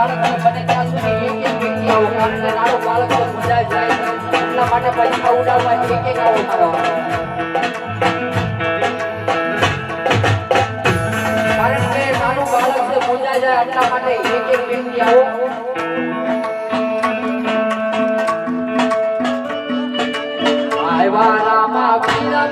બાળકને બને ત્યાં સુધી એક એક વ્યક્તિ આવો, કારણ કે નાનું બાળક મુંજાઈ જાય એટલા માટે પૈસા ઉડાવવા એક એક આવો મારો. કારણ કે નાનું બાળક છે મુંજાઈ જાય એટલા માટે એક એક વ્યક્તિ આવો. આવ્યા રામા પીરા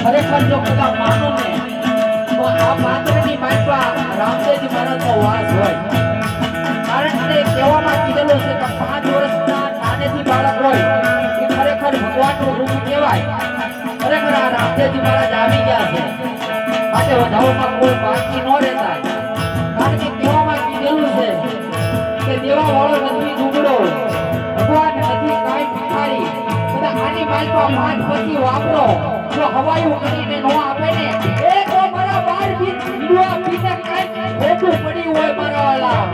ખરેખર જો કદા માનો ને તો આ પાત્રની માઇપા રામદેવજી મહારાજનો વાસ હોય. કારણ કે કહેવામાં કીધેલું છે કે 5 વર્ષના નાનેથી બાળક હોય એ ખરેખર ભગવાનનું રૂપ કહેવાય. ખરેખર આ રામદેવજી મહારાજ આવી ગયા છે માટે વધાવમાં કોઈ બાકી ન રહેતા. કારણ કે કહેવામાં કીધેલું છે કે દેવા વાળો નથી દુબળો, ભગવાન નથી કાંઈ ભિખારી. બધા આની માઇપા 5 પછી વાપરો. જો હવાયું કરીને નો આપે ને એ તો મારા 12 થી જીડવા પીને કાઈ ખોટું પડ્યું હોય મારા વાલા.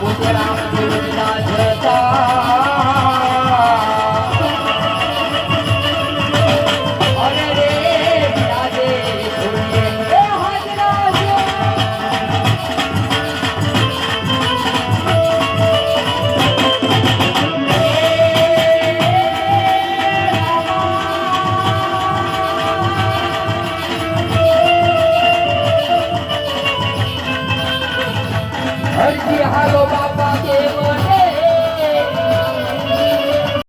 પોતે રામ